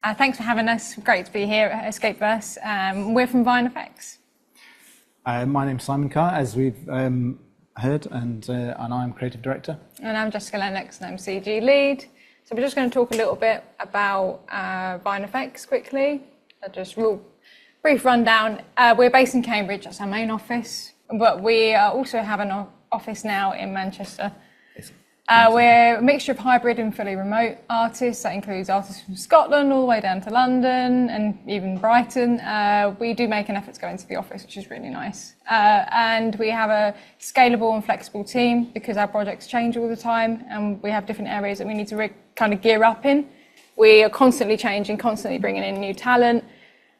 Thanks for having us. Great to be here at Escapeverse. We're from VineFX. My name's Simon Carr, as we've heard, and I'm Creative Director. And I'm Jessica Lennox, and I'm CG Lead. So we're just going to talk a little bit about VineFX quickly. Just real brief rundown. We're based in Cambridge, that's our main office, but we also have an office now in Manchester. We're a mixture of hybrid and fully remote artists. That includes artists from Scotland all the way down to London and even Brighton. We do make an effort to go into the office, which is really nice. And we have a scalable and flexible team because our projects change all the time and we have different areas that we need to kind of gear up in. We are constantly changing, constantly bringing in new talent.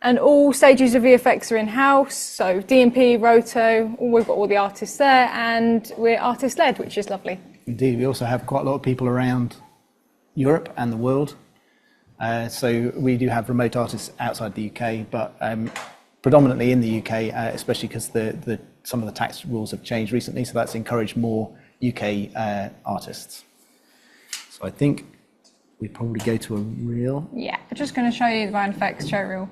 And all stages of VFX are in-house, so DMP, Roto, we've got all the artists there, and we're artist-led, which is lovely. Indeed, we also have quite a lot of people around Europe and the world. So we do have remote artists outside the UK, but predominantly in the UK, especially because some of the tax rules have changed recently, so that's encouraged more UK artists. So I think we probably go to a reel. Yeah, I'm just going to show you the VineFX show reel.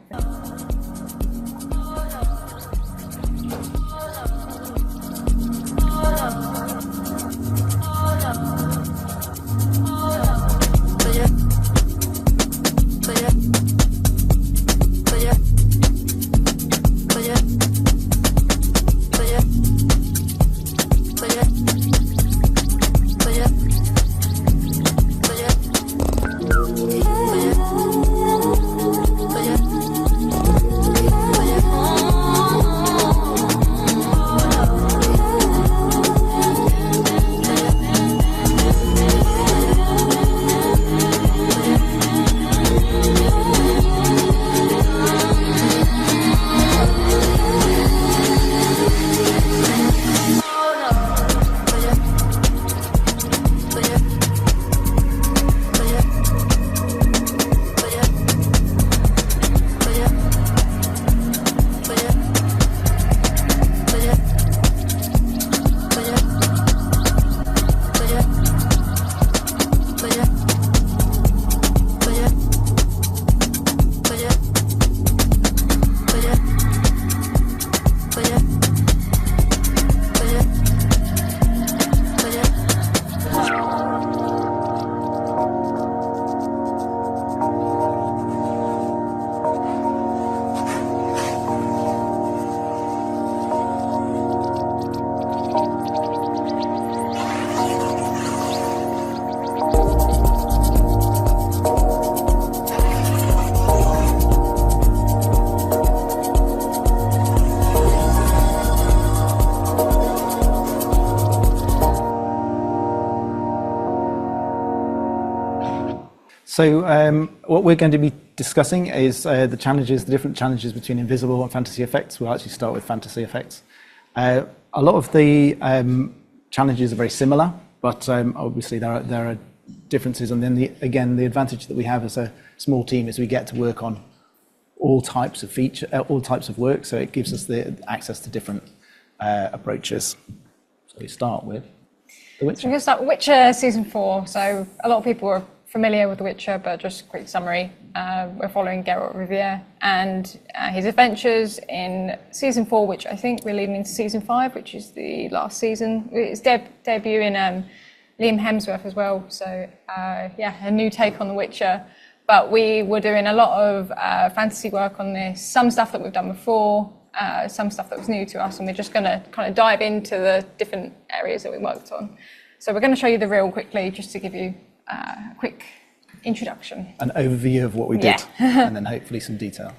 So what we're going to be discussing is the different challenges between invisible and fantasy effects. We'll actually start with fantasy effects. A lot of the challenges are very similar, but obviously there are differences. And then the advantage that we have as a small team is we get to work on all types of work. So it gives us the access to different approaches. So we start with The Witcher. We're going to start with Witcher season 4. So a lot of people are familiar with The Witcher, but just a quick summary. We're following Geralt of Rivia and his adventures in season 4, which I think we're leading into season 5, which is the last season. It's debut in Liam Hemsworth as well. So a new take on The Witcher. But we were doing a lot of fantasy work on this, some stuff that we've done before, some stuff that was new to us, and we're just going to kind of dive into the different areas that we worked on. So we're going to show you the reel quickly, just to give you a quick introduction. An overview of what we did, and then hopefully some detail.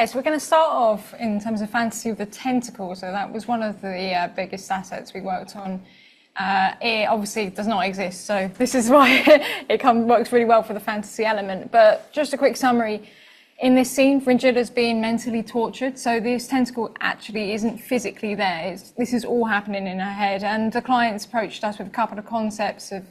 so we're going to start off in terms of fantasy with the tentacle. So that was one of the biggest assets we worked on. It obviously does not exist, so this is why works really well for the fantasy element. But just a quick summary. In this scene, Frigida's being mentally tortured, so this tentacle actually isn't physically there. This is all happening in her head, and the clients approached us with a couple of concepts of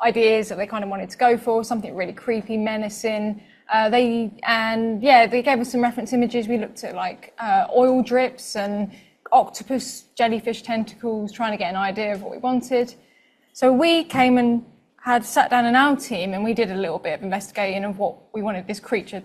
ideas that they kind of wanted to go for, something really creepy, menacing. They gave us some reference images. We looked at like oil drips and octopus, jellyfish tentacles, trying to get an idea of what we wanted. So we came and had sat down in our team, and we did a little bit of investigating of what we wanted this creature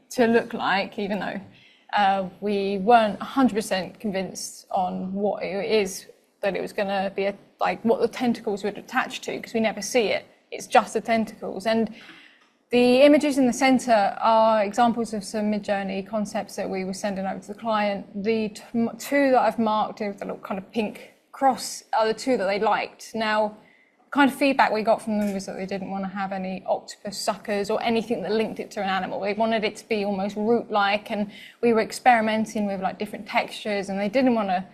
to look like, even though we weren't 100% convinced on what it is that it was going to be, like what the tentacles would attach to, because we never see it. It's just the tentacles. And the images in the centre are examples of some Midjourney concepts that we were sending over to the client. The two that I've marked with the little kind of pink cross are the two that they liked. Now, kind of feedback we got from them was that they didn't want to have any octopus suckers or anything that linked it to an animal. They wanted it to be almost root-like, and we were experimenting with like different textures, and they didn't want to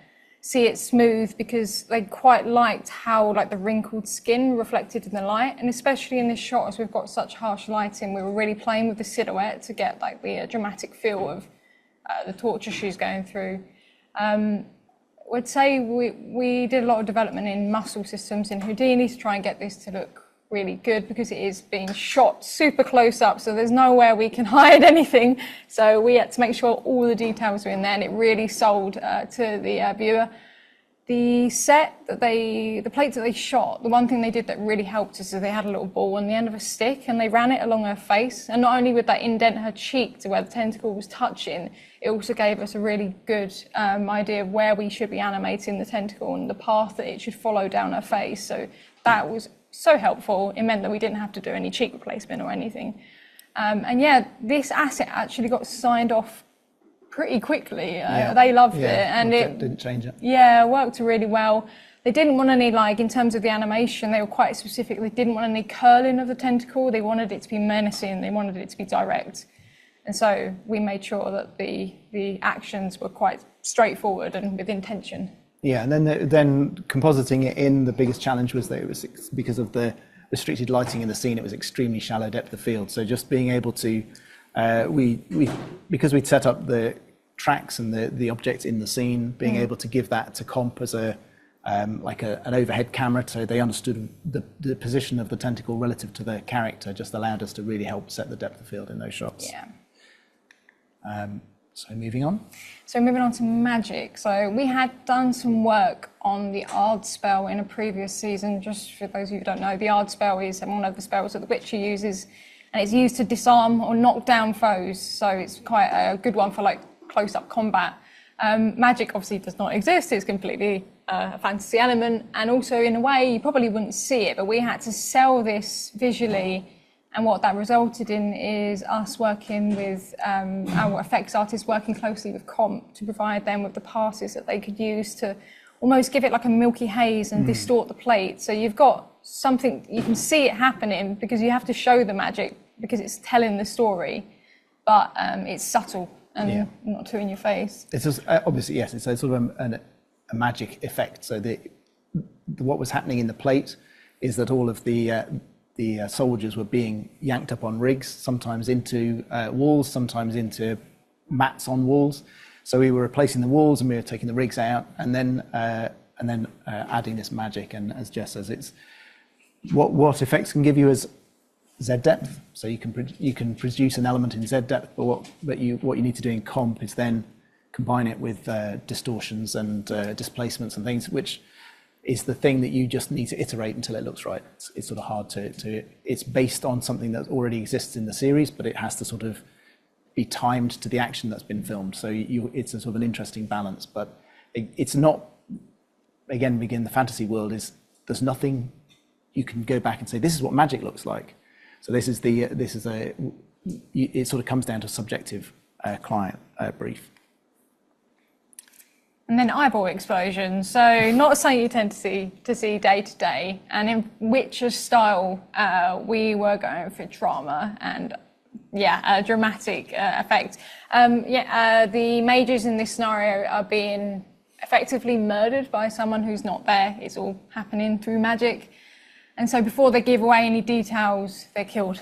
see it smooth because they quite liked how like the wrinkled skin reflected in the light. And especially in this shot, as we've got such harsh lighting, we were really playing with the silhouette to get like the dramatic feel of the torture she's going through. I would say we did a lot of development in muscle systems in Houdini to try and get this to look really good, because it is being shot super close up, so there's nowhere we can hide anything. So we had to make sure all the details were in there, and it really sold to the viewer. The plates that they shot, the one thing they did that really helped us is they had a little ball on the end of a stick, and they ran it along her face. And not only would that indent her cheek to where the tentacle was touching, it also gave us a really good idea of where we should be animating the tentacle and the path that it should follow down her face. So that was so helpful. It meant that we didn't have to do any cheek replacement or anything. This asset actually got signed off pretty quickly. They loved it, and it didn't change it. Yeah, it worked really well. They didn't want any, like, in terms of the animation, they were quite specific. They didn't want any curling of the tentacle. They wanted it to be menacing. They wanted it to be direct. And so we made sure that the actions were quite straightforward and with intention. Yeah, and then compositing it in, the biggest challenge was that it was, because of the restricted lighting in the scene, it was extremely shallow depth of field. So just being able to, because we'd set up the tracks and the objects in the scene, being able to give that to comp as an overhead camera, so they understood the position of the tentacle relative to the character, just allowed us to really help set the depth of field in those shots. Yeah. So moving on. So moving on to magic. So we had done some work on the Ard spell in a previous season. Just for those of you who don't know, the Ard spell is one of the spells that the Witcher uses, and it's used to disarm or knock down foes. So it's quite a good one for like close-up combat. Magic obviously does not exist. It's completely a fantasy element, and also in a way you probably wouldn't see it, but we had to sell this visually. And what that resulted in is us working with our effects artists, working closely with comp to provide them with the passes that they could use to almost give it like a milky haze and distort the plate. So you've got something, you can see it happening because you have to show the magic because it's telling the story, but it's subtle and not too in your face. It's just, obviously, yes, it's a sort of a magic effect. So what was happening in the plate is that all of the soldiers were being yanked up on rigs, sometimes into walls, sometimes into mats on walls. So we were replacing the walls and we were taking the rigs out, and then adding this magic. And as Jess says, it's what effects can give you as Z depth. So you can produce an element in Z depth, but what you need to do in comp is then combine it with distortions and displacements and things, which is the thing that you just need to iterate until it looks right. It's sort of hard to it's based on something that already exists in the series, but it has to sort of be timed to the action that's been filmed. So it's a sort of an interesting balance, but it's not, again, the fantasy world there's nothing you can go back and say, this is what magic looks like. So it sort of comes down to subjective client brief. And then eyeball explosion. So not something you tend to see day to day. And in Witcher style, we were going for drama and a dramatic effect. The mages in this scenario are being effectively murdered by someone who's not there. It's all happening through magic. And so before they give away any details, they're killed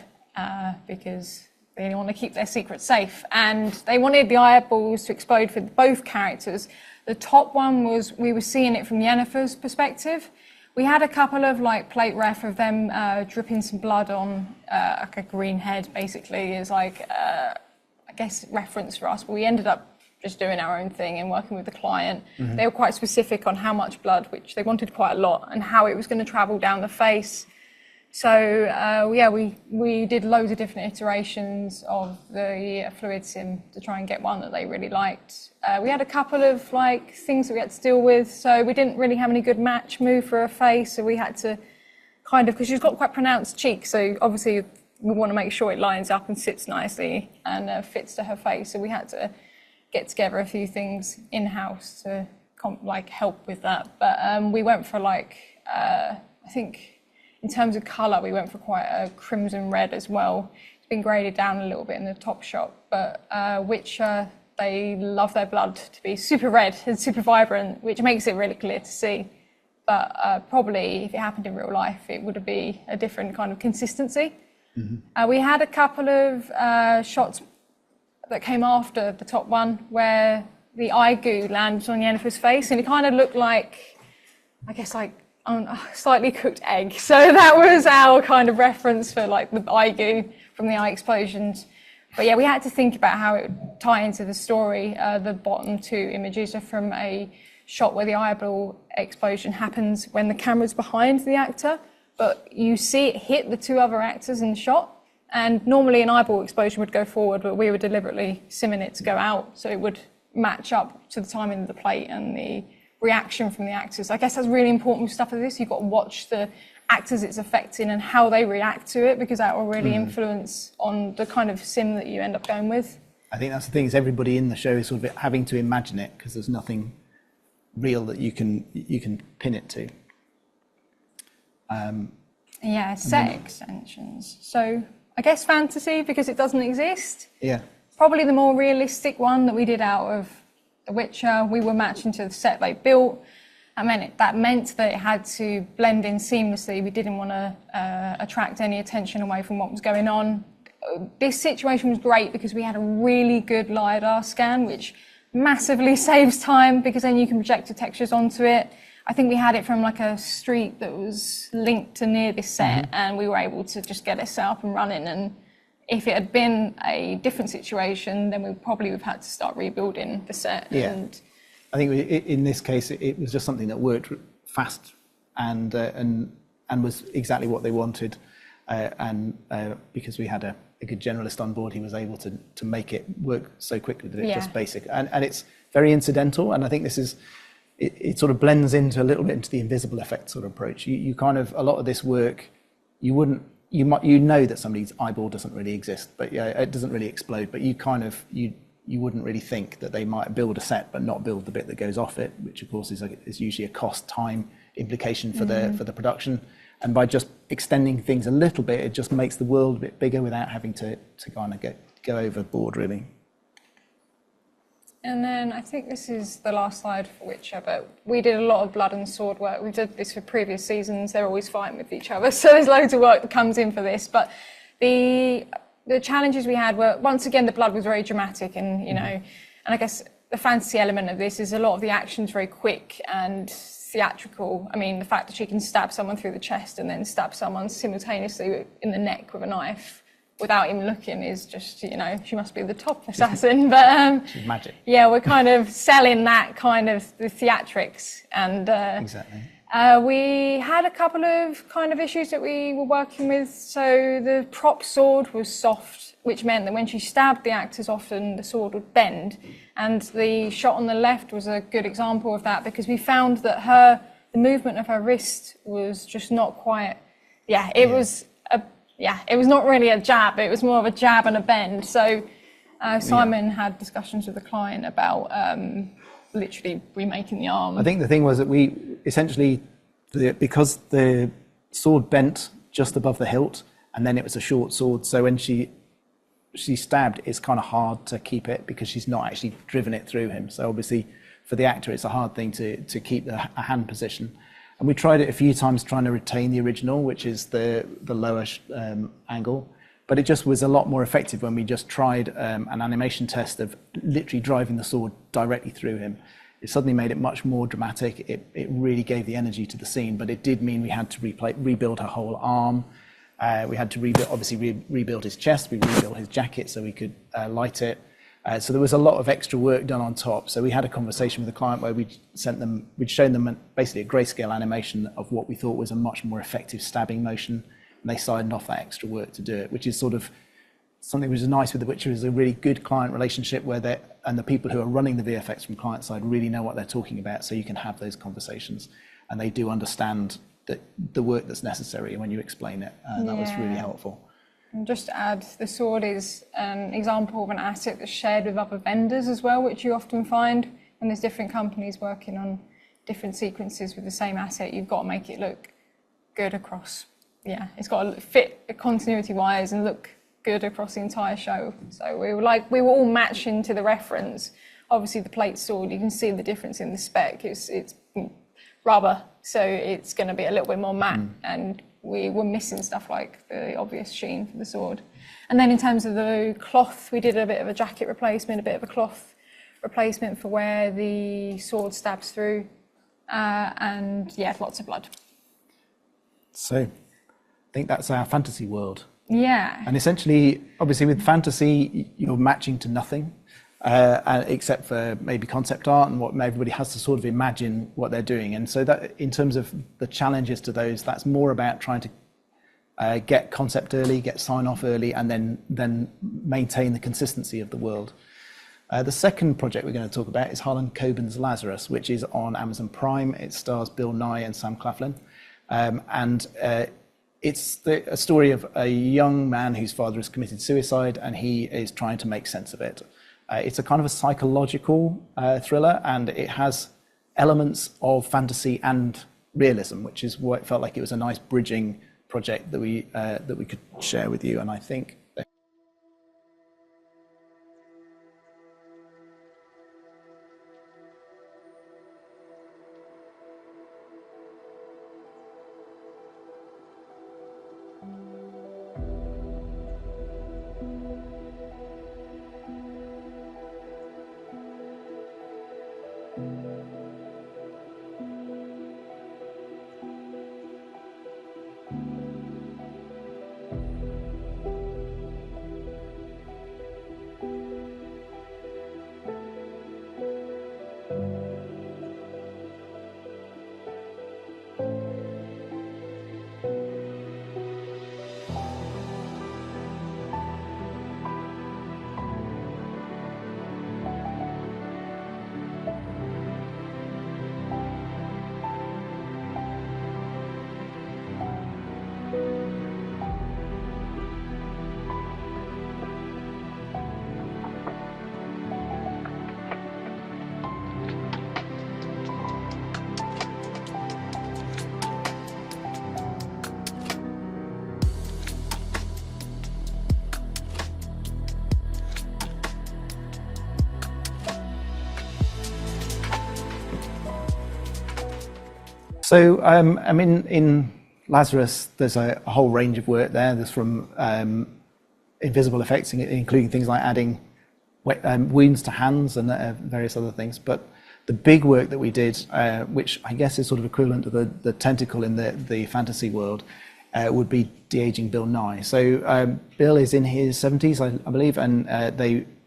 because they want to keep their secret safe. And they wanted the eyeballs to explode for both characters. The top one was, we were seeing it from Yennefer's perspective. We had a couple of like plate ref of them dripping some blood on like a green head, basically, is like, I guess, reference for us. But we ended up just doing our own thing and working with the client. Mm-hmm. They were quite specific on how much blood, which they wanted quite a lot, and how it was going to travel down the face. So we did loads of different iterations of the fluid sim to try and get one that they really liked. We had a couple of like things that we had to deal with, so we didn't really have any good match move for her face, so we had to kind of, because she's got quite pronounced cheeks, so obviously we want to make sure it lines up and sits nicely and fits to her face, so we had to get together a few things in-house to help with that. But we went for I think in terms of colour, we went for quite a crimson red as well. It's been graded down a little bit in the top shot, but Witcher, they love their blood to be super red and super vibrant, which makes it really clear to see. But probably if it happened in real life, it would be a different kind of consistency. Mm-hmm. We had a couple of shots that came after the top one where the eye goo landed on Yennefer's face, and it kind of looked like, I guess, like a slightly cooked egg. So that was our kind of reference for like the eye goo from the eye explosions. But yeah, we had to think about how it would tie into the story. The bottom two images are from a shot where the eyeball explosion happens when the camera's behind the actor, but you see it hit the two other actors in the shot. And normally an eyeball explosion would go forward, but we were deliberately simming it to go out, so it would match up to the timing of the plate and the reaction from the actors. I guess that's really important with stuff like this. You've got to watch the actors it's affecting and how they react to it, because that will really influence on the kind of sim that you end up going with. I think that's the thing, is everybody in the show is sort of having to imagine it, because there's nothing real that you can pin it to. Set extensions. So I guess fantasy, because it doesn't exist. Yeah. Probably the more realistic one that we did out of The Witcher, we were matching to the set they built. That meant that it had to blend in seamlessly. We didn't want to attract any attention away from what was going on. This situation was great because we had a really good LiDAR scan, which massively saves time, because then you can project the textures onto it. I think we had it from like a street that was linked to near this set, and we were able to just get it set up and running. And if it had been a different situation, then we probably would have had to start rebuilding the set. Yeah. And I think in this case, it was just something that worked fast and was exactly what they wanted. Because we had a good generalist on board, he was able to make it work so quickly that it's just basic. And it's very incidental. And I think this is, it sort of blends into a little bit into the invisible effect sort of approach. You kind of, a lot of this work, you know that somebody's eyeball doesn't really exist, but it doesn't really explode, but you wouldn't really think that they might build a set but not build the bit that goes off it, which of course is usually a cost time implication for the production. And by just extending things a little bit, it just makes the world a bit bigger without having to kind of go overboard, really. And then I think this is the last slide for Witcher, but we did a lot of blood and sword work. We did this for previous seasons. They're always fighting with each other, so there's loads of work that comes in for this. But the challenges we had were, once again, the blood was very dramatic, and and I guess the fantasy element of this is a lot of the action's very quick and theatrical. I mean, the fact that she can stab someone through the chest and then stab someone simultaneously in the neck with a knife without even looking is just, she must be the top assassin. But she's magic. Yeah, we're kind of selling that kind of the theatrics. And exactly. We had a couple of kind of issues that we were working with. So the prop sword was soft, which meant that when she stabbed the actors, often the sword would bend. And the shot on the left was a good example of that, because we found that the movement of her wrist was just not quite, it was not really a jab, it was more of a jab and a bend. So Simon had discussions with the client about literally remaking the arm. I think the thing was that we essentially, because the sword bent just above the hilt, and then it was a short sword, so when she she's stabbed, it's kind of hard to keep it because she's not actually driven it through him. So obviously for the actor, it's a hard thing to keep a hand position. And we tried it a few times trying to retain the original, which is the lower angle. But it just was a lot more effective when we just tried an animation test of literally driving the sword directly through him. It suddenly made it much more dramatic. It really gave the energy to the scene, but it did mean we had to rebuild her whole arm. We had to rebuild his chest. We rebuilt his jacket so we could light it. So there was a lot of extra work done on top. So we had a conversation with the client where we'd shown them basically a grayscale animation of what we thought was a much more effective stabbing motion. And they signed off that extra work to do it, which is sort of something which is nice with The Witcher, is a really good client relationship where the people who are running the VFX from client side really know what they're talking about, so you can have those conversations. And they do understand the work that's necessary when you explain it. That was really helpful. And just to add, the sword is an example of an asset that's shared with other vendors as well, which you often find when there's different companies working on different sequences with the same asset. You've got to make it look good across. Yeah, it's got to fit continuity-wise and look good across the entire show. So we were all matching to the reference. Obviously, the plate sword, you can see the difference in the spec. It's rubber, so it's going to be a little bit more matte, and we were missing stuff like the obvious sheen for the sword. And then in terms of the cloth, we did a bit of a jacket replacement, a bit of a cloth replacement for where the sword stabs through, and yeah, lots of blood. So I think that's our fantasy world. Yeah. And essentially, obviously with fantasy, you're matching to nothing, except for maybe concept art and what everybody has to sort of imagine what they're doing. And so that, in terms of the challenges to those, that's more about trying to get concept early, get sign off early, and then maintain the consistency of the world. The second project we're going to talk about is Harlan Coben's Lazarus, which is on Amazon Prime. It stars Bill Nighy and Sam Claflin. It's a story of a young man whose father has committed suicide, and he is trying to make sense of it. It's a kind of a psychological thriller, and it has elements of fantasy and realism, which is what it felt like it was a nice bridging project that we could share with you. And I think so, I mean, in Lazarus, there's a whole range of work there. There's from invisible effects, including things like adding wounds to hands and various other things. But the big work that we did, which I guess is sort of equivalent to the tentacle in the fantasy world, would be de-aging Bill Nighy. So Bill is in his 70s, I believe, and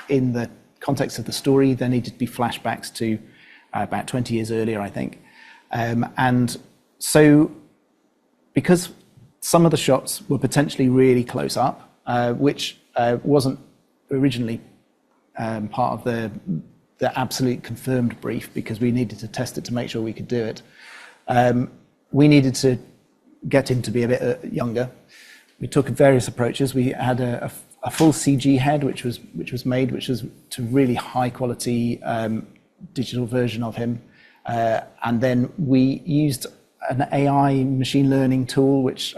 in the context of the story, there needed to be flashbacks to about 20 years earlier, I think. And so, because some of the shots were potentially really close up, which wasn't originally part of the absolute confirmed brief, because we needed to test it to make sure we could do it, we needed to get him to be a bit younger. We took various approaches. We had a full CG head, which was to really high quality digital version of him. And then we used an AI machine learning tool, which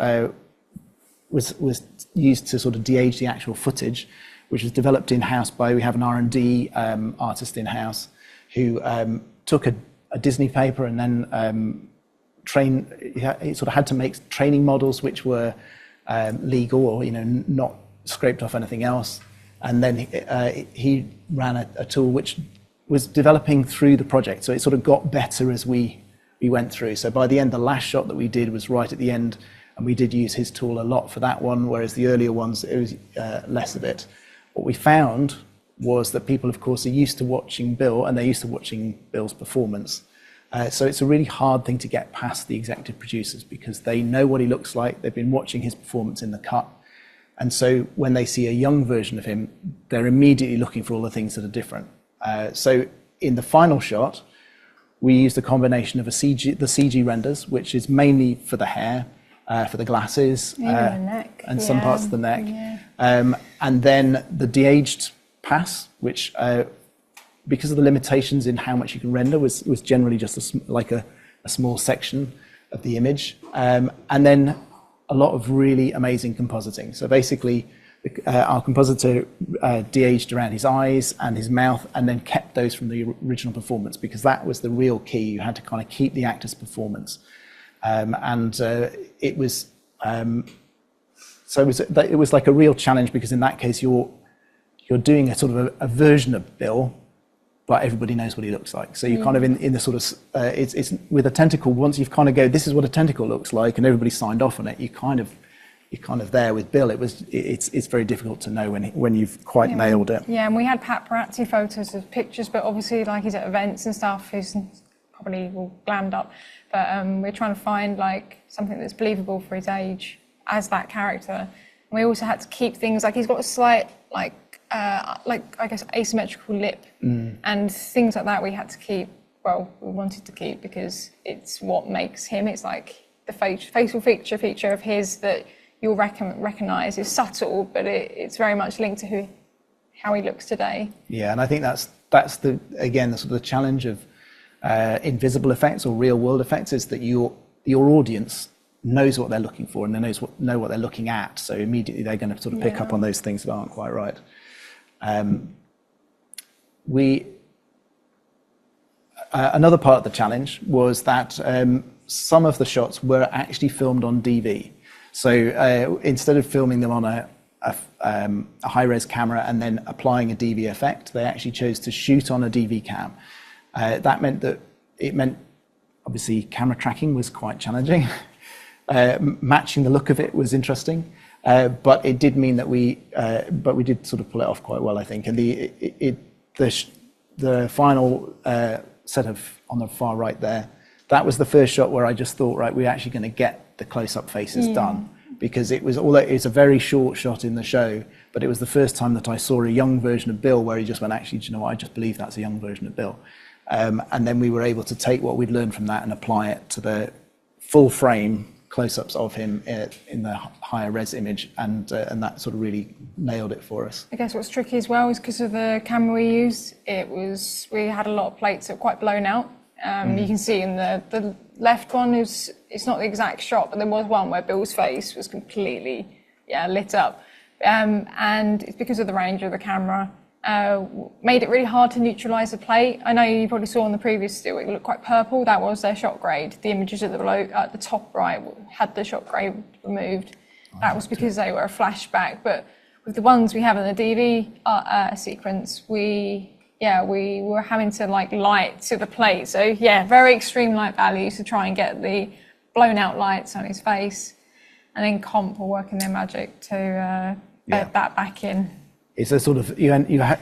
was used to sort of de-age the actual footage. which was developed in-house we have an R&D artist in-house who took a Disney paper and then he sort of had to make training models which were legal or not scraped off anything else, and then he ran a tool which was developing through the project, so it sort of got better as we went through. So by the end, the last shot that we did was right at the end, and we did use his tool a lot for that one, whereas the earlier ones it was less of it. What we found was that people, of course, are used to watching Bill, and they're used to watching Bill's performance. So it's a really hard thing to get past the executive producers because they know what he looks like. They've been watching his performance in the cut. And so when they see a young version of him, they're immediately looking for all the things that are different. So in the final shot, we used a combination of the CG renders, which is mainly for the hair, for the glasses, the neck. and some parts of the neck. Yeah. And then the de-aged pass, which because of the limitations in how much you can render, was generally just a small section of the image. And then a lot of really amazing compositing. So basically, our compositor de-aged around his eyes and his mouth and then kept those from the original performance, because that was the real key. You had to kind of keep the actor's performance. It was like a real challenge, because in that case you're doing a sort of a version of Bill, but everybody knows what he looks like. So you're kind of in the sort of it's with a tentacle. Once you've kind of go, this is what a tentacle looks like, and everybody signed off on it. You're kind of there. With Bill, it's very difficult to know when you've quite nailed it. Yeah, and we had paparazzi photos of pictures, but obviously, like, he's at events and stuff, he's probably all glammed up. But we're trying to find like something that's believable for his age as that character. And we also had to keep things like he's got a slight I guess asymmetrical lip and things like that. We had to keep. Well, we wanted to keep because it's what makes him. It's like the facial feature of his that you'll recognise is subtle, but it's very much linked to how he looks today. Yeah, and I think that's the sort of the challenge of invisible effects or real world effects, is that your audience knows what they're looking for and they know what they're looking at, so immediately they're going to sort of pick up on those things that aren't quite right. Another part of the challenge was that some of the shots were actually filmed on DV. So instead of filming them on a high-res camera and then applying a DV effect, they actually chose to shoot on a DV cam. That meant obviously camera tracking was quite challenging. Matching the look of it was interesting, but it did mean that we did sort of pull it off quite well, I think. And the final set of on the far right there, that was the first shot where I just thought, right, we're actually going to get the close-up faces done, because although it's a very short shot in the show, but it was the first time that I saw a young version of Bill where he just went, actually, do you know what? I just believe that's a young version of Bill. And then we were able to take what we'd learned from that and apply it to the full frame close-ups of him in the higher res image, and that sort of really nailed it for us. I guess what's tricky as well is because of the camera we used, we had a lot of plates that were quite blown out. You can see in the left one, it's not the exact shot, but there was one where Bill's face was completely lit up. And it's because of the range of the camera. Made it really hard to neutralise the plate. I know you probably saw on the previous still, it looked quite purple. That was their shot grade. The images at the top right had the shot grade removed. That was because they were a flashback. But with the ones we have in the DV sequence, we were having to light to the plate. So very extreme light values to try and get the blown out lights on his face. And then Comp were working their magic to bed that back in. It's a sort of,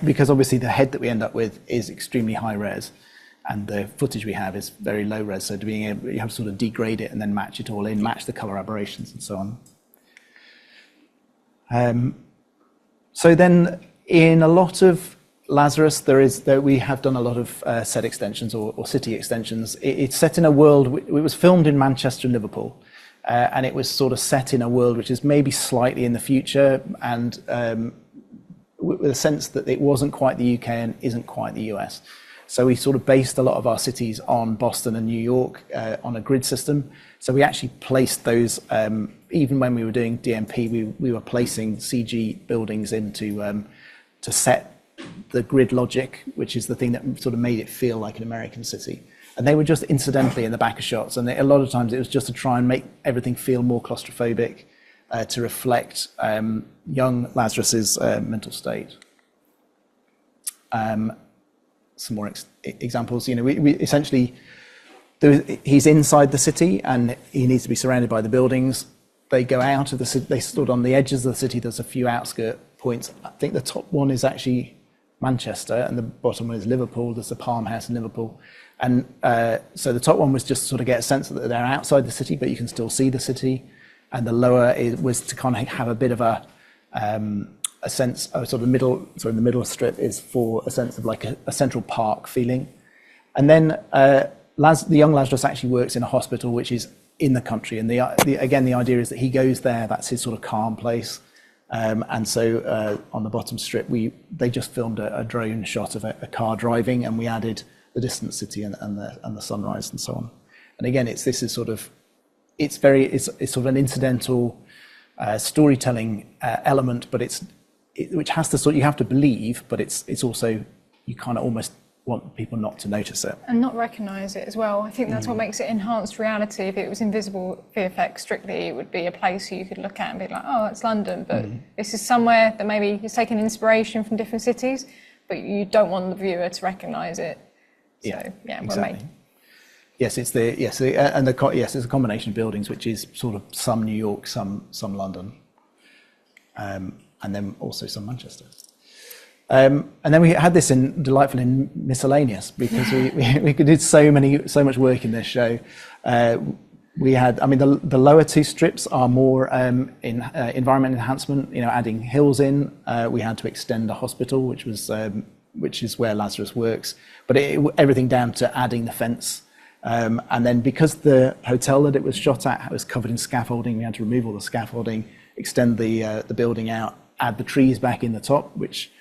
because obviously the head that we end up with is extremely high res and the footage we have is very low res. So you have to sort of degrade it and then match it all in, match the color aberrations and so on. So then in a lot of Lazarus, we have done a lot of set extensions or city extensions. It's set in a world, it was filmed in Manchester and Liverpool. And it was sort of set in a world which is maybe slightly in the future, and with a sense that it wasn't quite the UK and isn't quite the US. So we sort of based a lot of our cities on Boston and New York on a grid system. So we actually placed those, even when we were doing DMP, we were placing CG buildings into to set the grid logic, which is the thing that sort of made it feel like an American city. And they were just incidentally in the back of shots. And a lot of times it was just to try and make everything feel more claustrophobic, to reflect young Lazarus's mental state. Some more examples. You know, we essentially, he's inside the city and he needs to be surrounded by the buildings. They go out of the city, they stood on the edges of the city. There's a few outskirt points. I think the top one is actually Manchester and the bottom one is Liverpool. There's the Palm House in Liverpool. And so the top one was just to sort of get a sense that they're outside the city, but you can still see the city. And the lower was to kind of have a bit of a sense of sort of the middle strip is for a sense of like a Central Park feeling. And then the young Lazarus actually works in a hospital, which is in the country. And again, the idea is that he goes there, that's his sort of calm place. And so on the bottom strip, they just filmed a drone shot of a car driving, and we added the distant city and the sunrise and so on. And again, it's sort of an incidental storytelling element, but which has to you have to believe, but it's also, you kind of almost want people not to notice it. And not recognise it as well. I think that's what makes it enhanced reality. If it was invisible VFX strictly, it would be a place you could look at and be like, oh, it's London, but this is somewhere that maybe is taking inspiration from different cities, but you don't want the viewer to recognise it. So, yeah, exactly. Yes, it's a combination of buildings, which is sort of some New York, some London, and then also some Manchester. And then we had this delightful in miscellaneous, because we did so much work in this show. We had, I mean, the lower two strips are more in environment enhancement, you know, adding hills in. We had to extend a hospital, which is where Lazarus works, but everything down to adding the fence. And then because the hotel that it was shot at was covered in scaffolding, we had to remove all the scaffolding, extend the building out, add the trees back in the top, which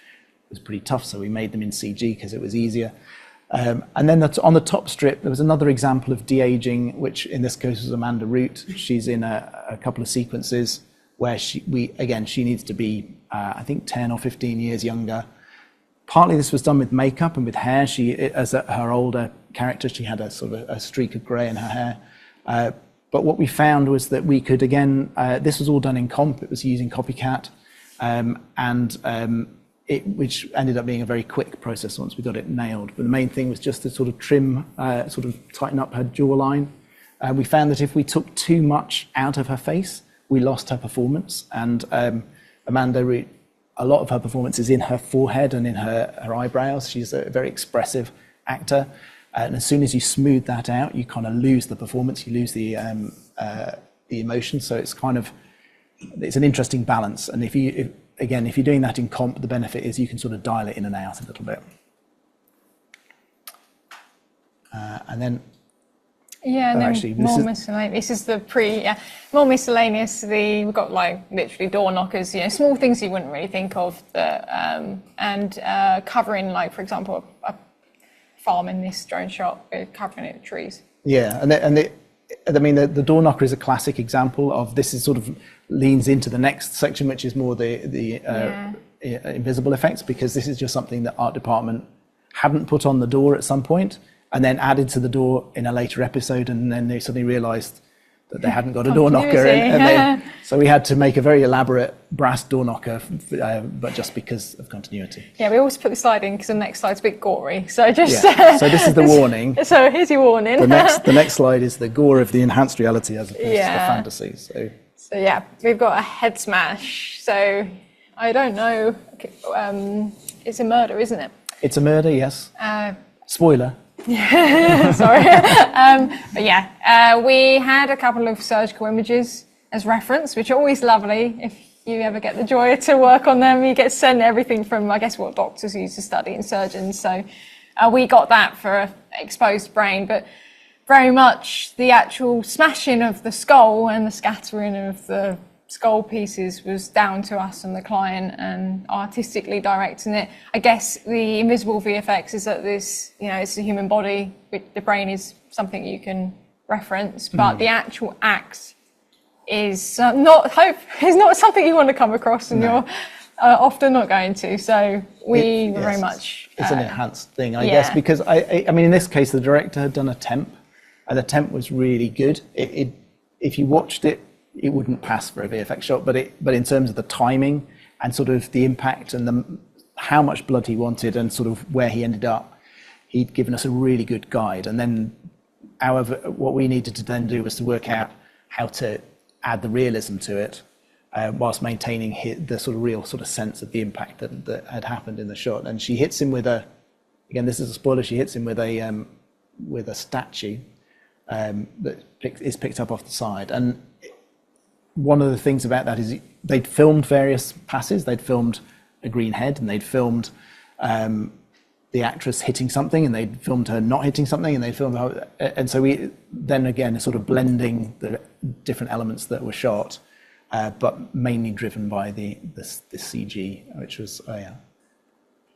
was pretty tough. So we made them in CG because it was easier. And then on the top strip, there was another example of de-aging, which in this case was Amanda Root. She's in a couple of sequences where she needs to be, I think, 10 or 15 years younger. Partly this was done with makeup and with hair. Her older character, she had a sort of a streak of grey in her hair. But what we found was that we could, again, this was all done in comp. It was using Copycat, which ended up being a very quick process once we got it nailed. But the main thing was just to sort of trim, sort of tighten up her jawline. We found that if we took too much out of her face, we lost her performance. And Amanda, a lot of her performance is in her forehead and in her eyebrows. She's a very expressive actor. And as soon as you smooth that out, you kind of lose the performance, you lose the emotion. So it's an interesting balance. And if you're doing that in comp, the benefit is you can sort of dial it in and out a little bit. And then more miscellaneous. This is the more miscellaneous. We've got like literally door knockers, you know, small things you wouldn't really think of. And covering, like, for example, a farm in this drone shot, we're covering it with trees. Yeah, the door knocker is a classic example of this. Is sort of leans into the next section, which is more the invisible effects, because this is just something that art department hadn't put on the door at some point, and then added to the door in a later episode, and then they suddenly realised that they hadn't got a door knocker, so we had to make a very elaborate brass door knocker, but just because of continuity. Yeah, we always put the slide in because the next slide's a bit gory, so just... So this is the warning. So here's your warning. The next slide is the gore of the enhanced reality as opposed to the fantasy. So yeah, we've got a head smash. So I don't know, it's a murder, isn't it? It's a murder, yes. Spoiler. Sorry. But yeah, we had a couple of surgical images as reference, which are always lovely. If you ever get the joy to work on them, you get sent everything from, I guess, what doctors use to study and surgeons. So we got that for exposed brain, but very much the actual smashing of the skull and the scattering of the skull pieces was down to us and the client, and artistically directing it. I guess the invisible VFX is that this, you know, it's a human body. The brain is something you can reference, but the actual act is not something you want to come across in your often not going to. So we were very Yes, much. It's an enhanced thing, I yeah. guess, because I mean, in this case, the director had done a temp, and the temp was really good. If you watched it, it wouldn't pass for a VFX shot, but in terms of the timing and sort of the impact and how much blood he wanted and sort of where he ended up, he'd given us a really good guide. And then, however, what we needed to then do was to work out how to add the realism to it, whilst maintaining the sort of real sort of sense of the impact that had happened in the shot. And she hits him with again, this is a spoiler, she hits him with a statue that is picked up off the side. And one of the things about that is they'd filmed various passes. They'd filmed a green head, and they'd filmed the actress hitting something, and they'd filmed her not hitting something, and they filmed her. And so we then again sort of blending the different elements that were shot, but mainly driven by the CG, which was that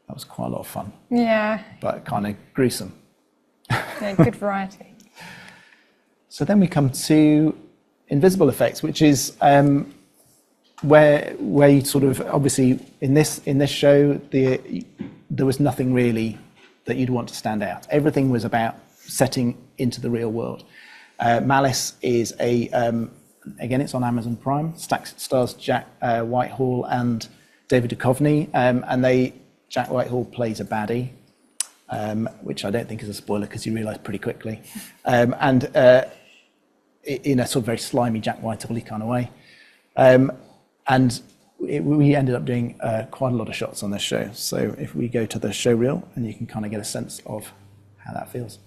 was quite a lot of fun. Yeah. But kind of gruesome. Yeah, good variety. So then we come to invisible effects, which is where you sort of, obviously in this show, there was nothing really that you'd want to stand out. Everything was about setting into the real world. Malice is again, it's on Amazon Prime. Stars Jack Whitehall and David Duchovny, and Jack Whitehall plays a baddie, which I don't think is a spoiler because you realise pretty quickly, and in a sort of very slimy Jack Whitehall kind of way. And we ended up doing quite a lot of shots on this show. So if we go to the show reel, and you can kind of get a sense of how that feels.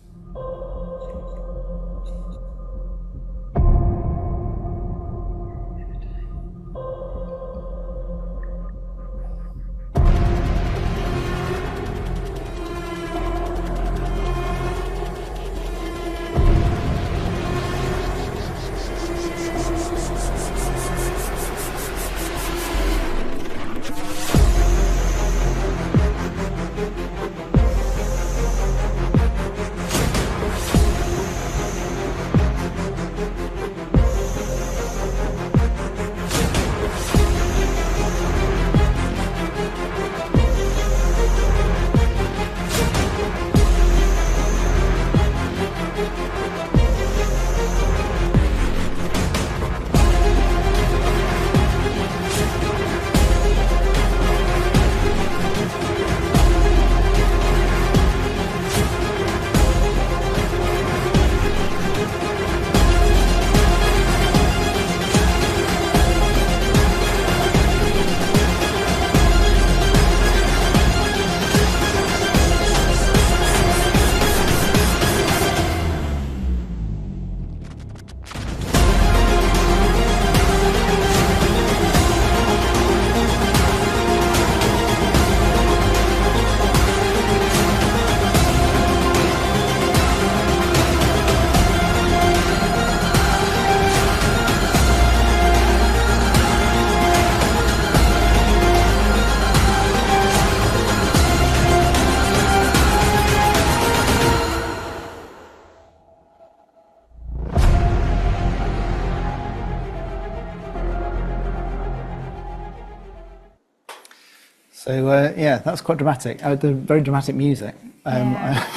So yeah, that's quite dramatic. The very dramatic music. Yeah.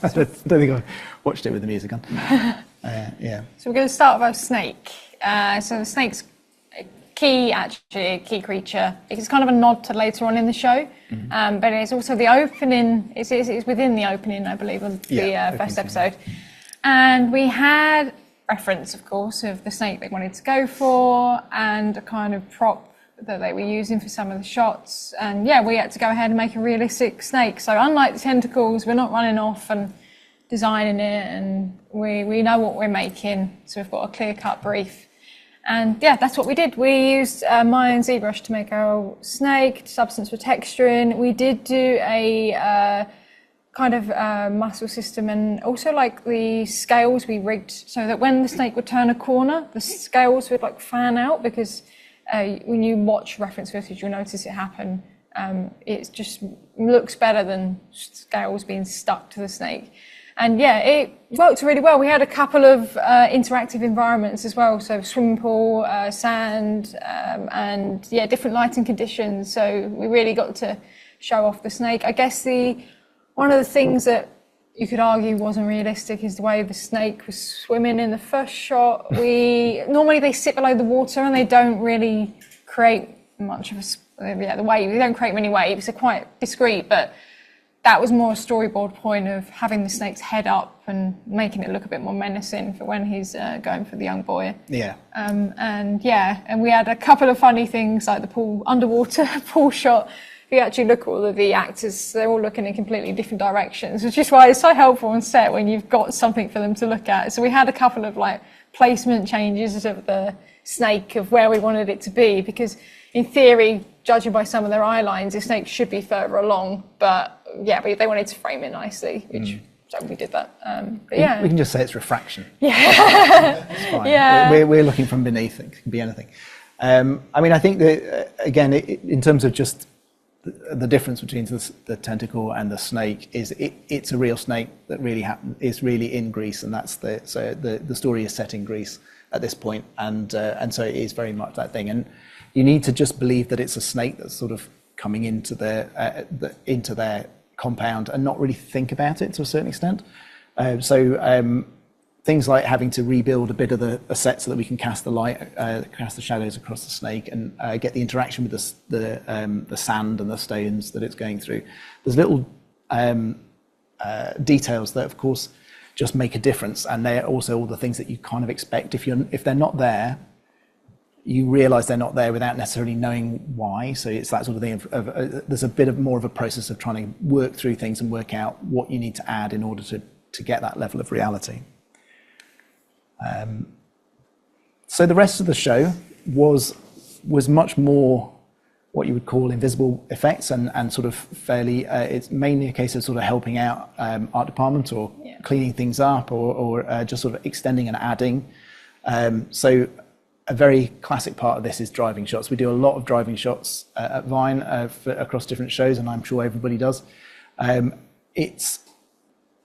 I don't think I watched it with the music on. Yeah. So we're going to start with our snake. So the snake's a key creature. It's kind of a nod to later on in the show, but it's also the opening. It's within the opening, I believe, of the first episode. And we had reference, of course, of the snake they wanted to go for, and a kind of prop that they were using for some of the shots. And yeah, we had to go ahead and make a realistic snake. So unlike the tentacles, we're not running off and designing it, and we know what we're making. So we've got a clear-cut brief. And yeah, that's what we did. We used Maya and ZBrush to make our snake, Substance for texturing. We did do a kind of muscle system, and also like the scales we rigged so that when the snake would turn a corner, the scales would like fan out, because when you watch reference footage, you'll notice it happen. It just looks better than scales being stuck to the snake. And yeah, it worked really well. We had a couple of interactive environments as well, so swimming pool, sand, and yeah, different lighting conditions. So we really got to show off the snake. I guess one of the things that you could argue wasn't realistic is the way the snake was swimming in the first shot. Normally they sit below the water and they don't really create much of the wave. They don't create many waves. They're quite discreet, but that was more a storyboard point of having the snake's head up and making it look a bit more menacing for when he's going for the young boy. Yeah. And we had a couple of funny things like the underwater pool shot. If you actually look at all of the actors, they're all looking in completely different directions, which is why it's so helpful on set when you've got something for them to look at. So we had a couple of like placement changes of the snake of where we wanted it to be, because in theory, judging by some of their eye lines, the snake should be further along, but they wanted to frame it nicely, so we did that. We can just say it's refraction. Yeah. It's fine. Yeah. We're looking from beneath. It can be anything. I think that, again, in terms of just the difference between the tentacle and the snake is it's a real snake that really is really in Greece, and the story is set in Greece at this point, and so it is very much that thing. And you need to just believe that it's a snake that's sort of coming into their compound and not really think about it to a certain extent. Things like having to rebuild a bit of a set so that we can cast the shadows across the snake and get the interaction with the sand and the stones that it's going through. There's little details that, of course, just make a difference, and they're also all the things that you kind of expect. If they're not there, you realise they're not there without necessarily knowing why. So it's that sort of thing there's a bit more of a process of trying to work through things and work out what you need to add in order to get that level of reality. So the rest of the show was much more what you would call invisible effects and sort of fairly, it's mainly a case of sort of helping out art department or cleaning things up or just sort of extending and adding. So a very classic part of this is driving shots. We do a lot of driving shots at Vine across different shows, and I'm sure everybody does.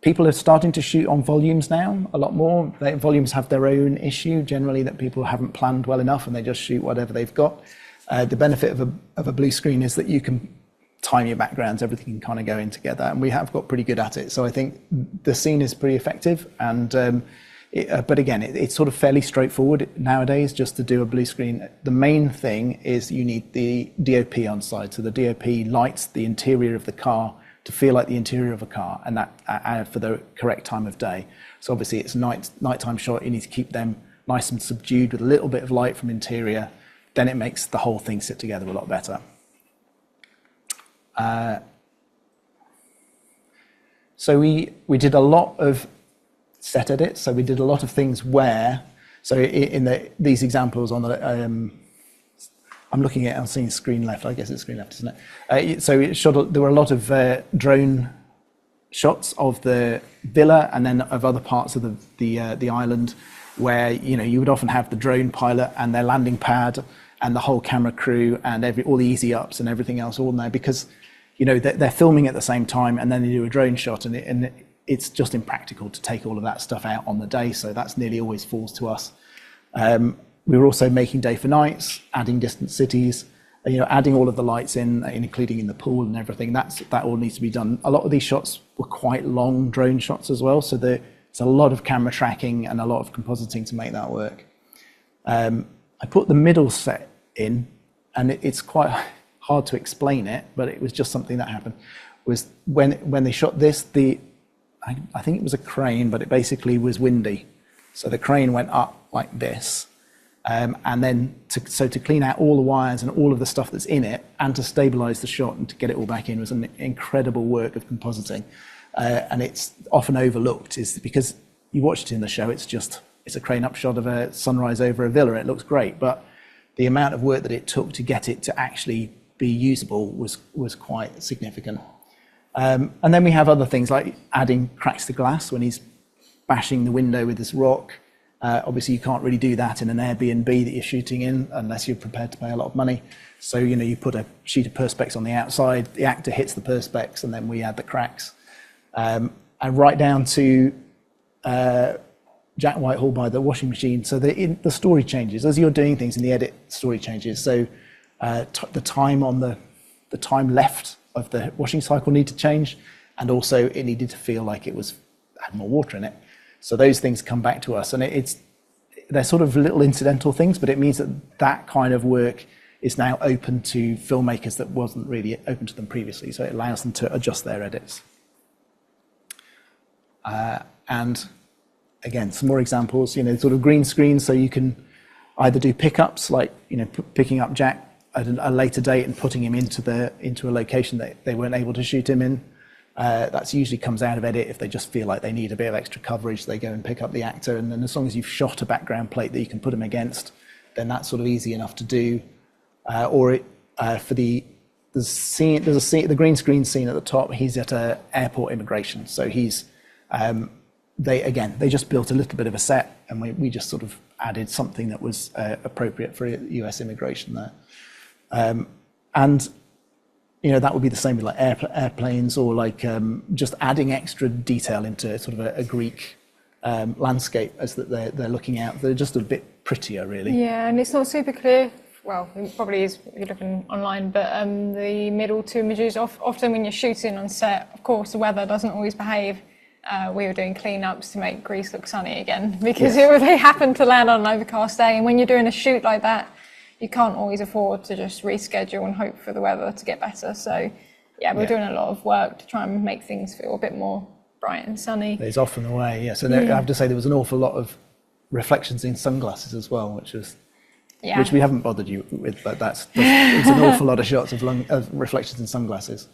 People are starting to shoot on volumes now a lot more. Volumes have their own issue generally, that people haven't planned well enough and they just shoot whatever they've got. The benefit of a blue screen is that you can time your backgrounds, everything can kind of go in together, and we have got pretty good at it. So I think the scene is pretty effective, and but again, it's sort of fairly straightforward nowadays just to do a blue screen. The main thing is you need the DOP on side. So the DOP lights the interior of the car to feel like the interior of a car, and that for the correct time of day. So obviously it's nighttime shot. You need to keep them nice and subdued with a little bit of light from interior. Then it makes the whole thing sit together a lot better. So we did a lot of set edits. So we did a lot of things where, so in these examples on the, I'm seeing screen left. I guess it's screen left, isn't it? So there were a lot of drone shots of the villa and then of other parts of the island, where you would often have the drone pilot and their landing pad and the whole camera crew and all the easy ups and everything else all in there, because they're filming at the same time, and then they do a drone shot, and it's just impractical to take all of that stuff out on the day. So that's nearly always falls to us. We were also making day for nights, adding distant cities, adding all of the lights in, including in the pool and everything. That all needs to be done. A lot of these shots were quite long drone shots as well, so there's a lot of camera tracking and a lot of compositing to make that work. I put the middle set in, and it's quite hard to explain it, but it was just something that happened. Was when they shot this, I think it was a crane, but it basically was windy. So the crane went up like this. And then to clean out all the wires and all of the stuff that's in it, and to stabilize the shot and to get it all back in, was an incredible work of compositing. And it's often overlooked, is because you watch it in the show, it's a crane up shot of a sunrise over a villa. It looks great, but the amount of work that it took to get it to actually be usable was quite significant. And then we have other things like adding cracks to glass when he's bashing the window with this rock. Obviously, you can't really do that in an Airbnb that you're shooting in unless you're prepared to pay a lot of money. So, you put a sheet of perspex on the outside, the actor hits the perspex, and then we add the cracks. And and right down to Jack Whitehall by the washing machine. So the story changes as you're doing things in the edit. Story changes. So the time left of the washing cycle need to change, and also it needed to feel like it had more water in it. So those things come back to us, and they're sort of little incidental things, but it means that kind of work is now open to filmmakers that wasn't really open to them previously. So it allows them to adjust their edits. And again, some more examples, sort of green screen, so you can either do pickups, like, picking up Jack at a later date and putting him into a location that they weren't able to shoot him in. That usually comes out of edit if they just feel like they need a bit of extra coverage. They go and pick up the actor, and then as long as you've shot a background plate that you can put him against, then that's sort of easy enough to do. For the scene, the green screen scene at the top. He's at an airport immigration, so he's they just built a little bit of a set, and we just sort of added something that was appropriate for US immigration there. And that would be the same with like airplanes, or like just adding extra detail into sort of a Greek landscape as that they're looking out. They're just a bit prettier, really. Yeah, and it's not super clear. Well, it probably is if you're looking online, but the middle two images, often when you're shooting on set, of course, the weather doesn't always behave. We were doing cleanups to make Greece look sunny again, because they happened to land on an overcast day. And when you're doing a shoot like that, you can't always afford to just reschedule and hope for the weather to get better. So, we're doing a lot of work to try and make things feel a bit more bright and sunny. There's often a way, yes. And I have to say there was an awful lot of reflections in sunglasses as well, which we haven't bothered you with, but it's an awful lot of shots of reflections in sunglasses.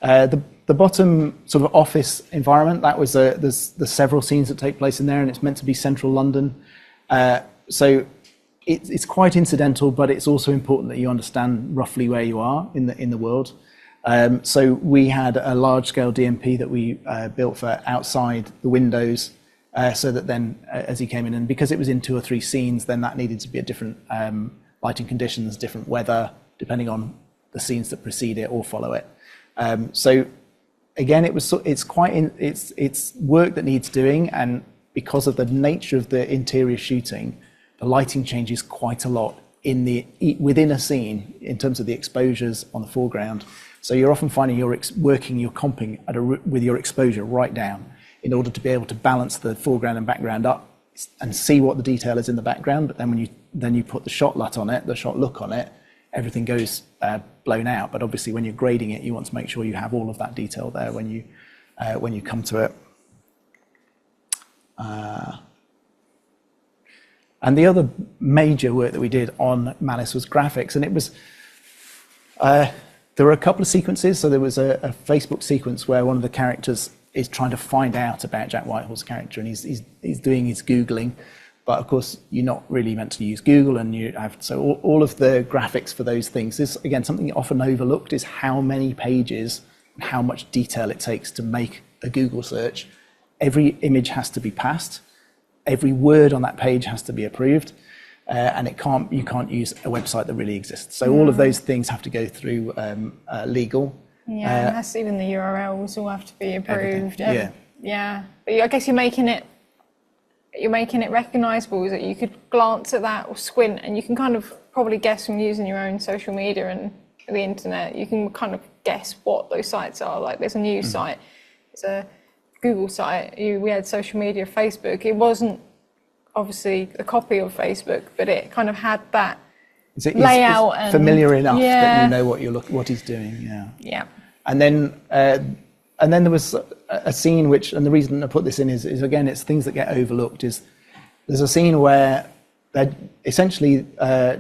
The bottom sort of office environment, that was there's several scenes that take place in there, and it's meant to be central London. So it's quite incidental, but it's also important that you understand roughly where you are in the world. So we had a large-scale DMP that we built for outside the windows, so that then as he came in, and because it was in 2 or 3 scenes, then that needed to be a different lighting conditions, different weather, depending on the scenes that precede it or follow it. So again, it's work that needs doing, and because of the nature of the interior shooting, the lighting changes quite a lot within a scene in terms of the exposures on the foreground. So you're often finding you're comping with your exposure right down in order to be able to balance the foreground and background up and see what the detail is in the background. But then when you put the shot look on it, everything goes blown out. But obviously, when you're grading it, you want to make sure you have all of that detail there when you come to it. And the other major work that we did on Malice was graphics, and it was there were a couple of sequences. So there was a Facebook sequence where one of the characters is trying to find out about Jack Whitehall's character, and he's doing his Googling. But of course, you're not really meant to use Google, and all of the graphics for those things is, again, something often overlooked, is how many pages and how much detail it takes to make a Google search. Every image has to be passed. Every word on that page has to be approved, and you can't use a website that really exists. So all of those things have to go through legal. Yeah, and that's even the URLs all have to be approved. Yeah. But I guess you're making it recognizable, is that you could glance at that or squint, and you can kind of probably guess from using your own social media and the internet, you can kind of guess what those sites are. Like there's a news site, it's a Google site, we had social media, Facebook. It wasn't obviously a copy of Facebook, but it kind of had that layout. It's familiar enough that you know what he's doing. Yeah. And then there was a scene which, and the reason I put this in is again, it's things that get overlooked. Is there's a scene where essentially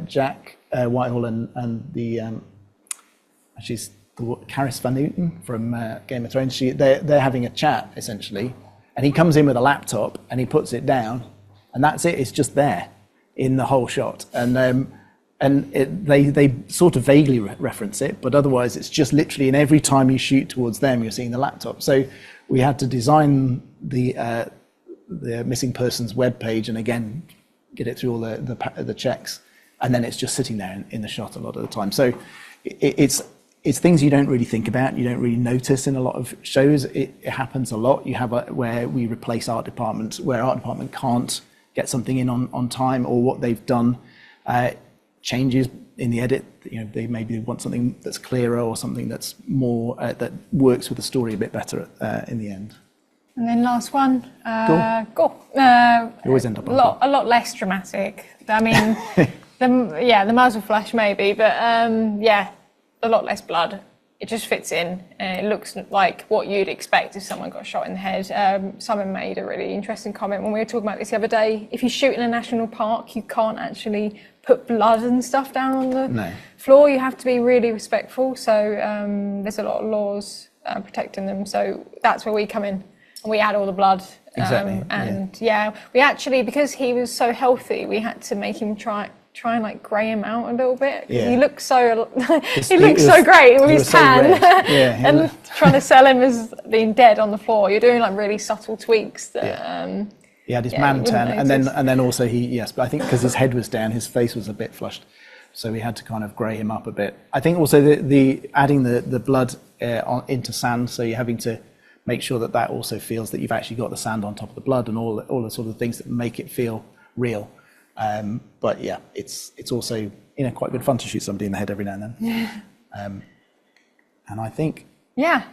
Jack Whitehall and the she's Karis Van Houten from Game of Thrones. They're having a chat essentially, and he comes in with a laptop and he puts it down, and that's it. It's just there in the whole shot, and they sort of vaguely reference it, but otherwise it's just literally, and every time you shoot towards them, you're seeing the laptop. So we had to design the missing persons web page, and again get it through all the checks, and then it's just sitting there in the shot a lot of the time. So it's things you don't really think about, you don't really notice in a lot of shows. It happens a lot. You have where we replace art departments, where art department can't get something in on time, or what they've done changes in the edit. You know, they maybe want something that's clearer or something that's more that works with the story a bit better in the end. And then last one, gore. You always end up on a lot less dramatic. I mean, the muzzle flash maybe, but yeah, a lot less blood. It just fits in. It looks like what you'd expect if someone got shot in the head. Someone made a really interesting comment when we were talking about this the other day. If you shoot in a national park, you can't actually put blood and stuff down on the floor. You have to be really respectful. So there's a lot of laws protecting them. So that's where we come in. And we add all the blood. Exactly. We actually, because he was so healthy, we had to make him try and like grey him out a little bit. Yeah. He looked so so great with his tan. And trying to sell him as being dead on the floor. You're doing like really subtle tweaks that he had his man tan, and then also but I think because his head was down, his face was a bit flushed. So we had to kind of grey him up a bit. I think also the adding the blood into sand, so you're having to make sure that also feels that you've actually got the sand on top of the blood and all the sort of things that make it feel real. But yeah, it's also quite good fun to shoot somebody in the head every now and then. And I think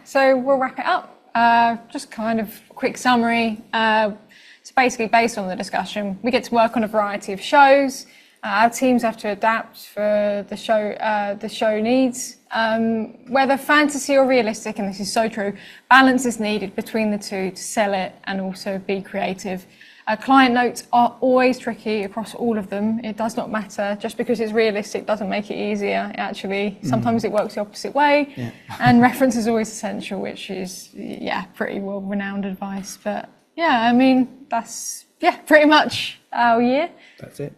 so we'll wrap it up. Just kind of a quick summary. So basically, based on the discussion, we get to work on a variety of shows. Our teams have to adapt for the show needs. Whether fantasy or realistic, and this is so true, balance is needed between the two to sell it and also be creative. Client notes are always tricky across all of them. It does not matter. Just because it's realistic doesn't make it easier. Actually, sometimes it works the opposite way. Yeah. And reference is always essential, which is, pretty well-renowned advice. But yeah, I mean, that's, pretty much our year. That's it.